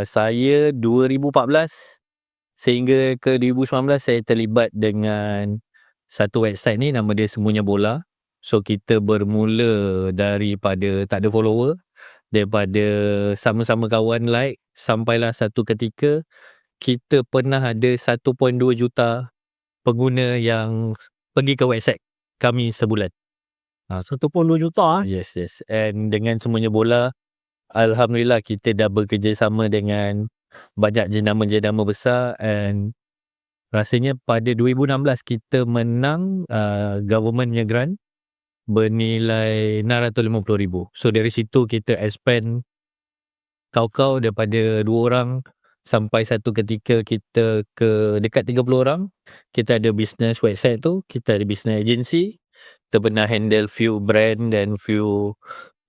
Saya 2014 sehingga ke 2019 saya terlibat dengan satu website ni, nama dia Semuanya Bola. So kita bermula daripada tak ada follower, daripada sama-sama kawan like, sampailah satu ketika kita pernah ada 1.2 juta pengguna yang pergi ke website kami sebulan. 1.2 juta. Yes. And dengan Semuanya Bola, alhamdulillah kita dah bekerjasama dengan banyak jenama-jenama besar, and rasanya pada 2016 kita menang government punya grant bernilai RM650,000. So dari situ kita expand kau daripada 2 orang sampai satu ketika kita ke dekat 30 orang. Kita ada business website tu, kita ada business agency, kita pernah handle few brand dan few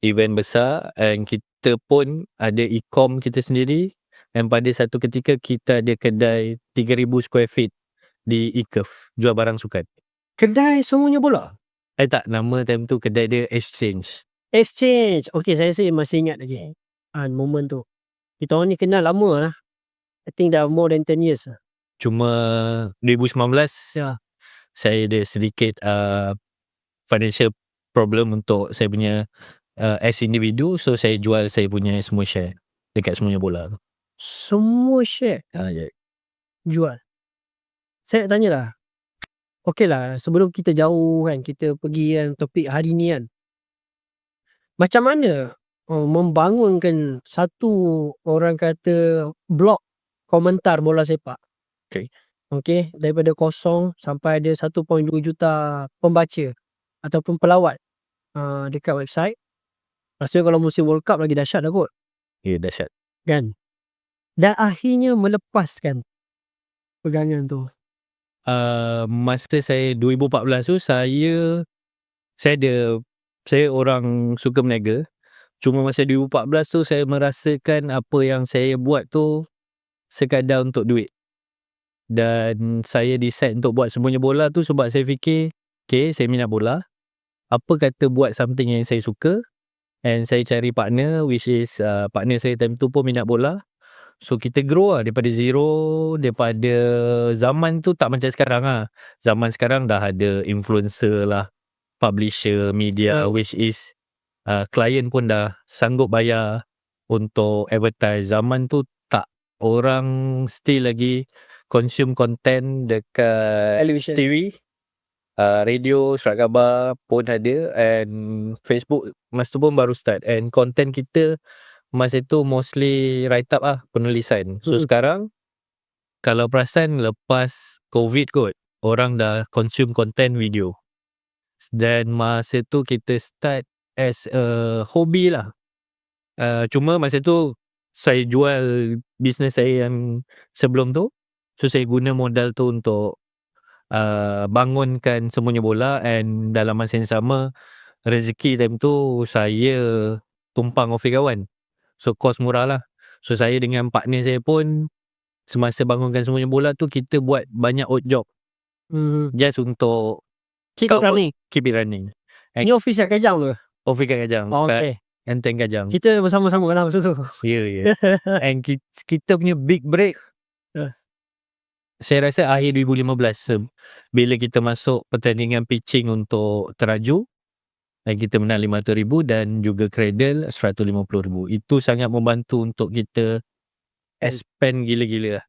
event besar, and kita pun ada e-com kita sendiri, dan pada satu ketika kita ada kedai 3,000 square feet di e-curve, jual barang sukan. Kedai Semuanya Bola? Tak, nama time tu kedai dia Exchange. Okay, saya masih ingat lagi momen tu. Kita orang ni kenal lama lah. I think dah more than 10 years lah. Cuma 2019 saya ada sedikit financial problem untuk saya punya as individu. So saya jual saya punya semua share dekat Semuanya Bola tu. Semua share Yeah. jual. Saya nak tanya lah, okay lah, sebelum kita jauh kan, kita pergi kan topik hari ni kan, macam mana membangunkan satu, orang kata, blog komentar bola sepak. Okay, daripada kosong sampai ada 1.2 juta pembaca ataupun pelawat dekat website. Rasanya kalau musim World Cup lagi dahsyat dah kot. Ya, dahsyat kan. Dan akhirnya melepaskan pegangan tu. Masa saya 2014 tu, saya orang suka berniaga. Cuma masa 2014 tu saya merasakan apa yang saya buat tu sekadar untuk duit. Dan saya decide untuk buat Semuanya Bola tu sebab saya fikir, okay, saya minat bola, apa kata buat something yang saya suka. And saya cari partner, which is partner saya time tu pun minat bola. So kita grow lah daripada zero. Daripada zaman tu tak macam sekarang lah. Zaman sekarang dah ada influencer lah, publisher, media, which is klien pun dah sanggup bayar untuk advertise. Zaman tu tak, orang still lagi consume content dekat Television. TV, radio, surat khabar pun ada, and Facebook masa tu pun baru start. And content kita masa tu mostly write up lah, penulisan. So sekarang kalau perasan lepas COVID kot, orang dah consume content video. Dan masa tu kita start as a hobby lah. Cuma masa tu saya jual bisnes saya yang sebelum tu. So saya guna modal tu untuk bangunkan Semuanya Bola, and dalam masa yang sama rezeki time tu saya tumpang office kawan. So kos murah lah. So saya dengan partner saya pun semasa bangunkan Semuanya Bola tu kita buat banyak odd job. Just untuk keep it running. Ni office kat Kajang tu? Office kat Kajang. Okay. Enteng Kajang. Kita bersama-sama lah masa tu. Ya. And kita punya big break saya rasa akhir 2015 bila kita masuk pertandingan pitching untuk teraju, dan kita menang 500,000 dan juga cradle 150,000. Itu sangat membantu untuk kita expand gila-gila lah.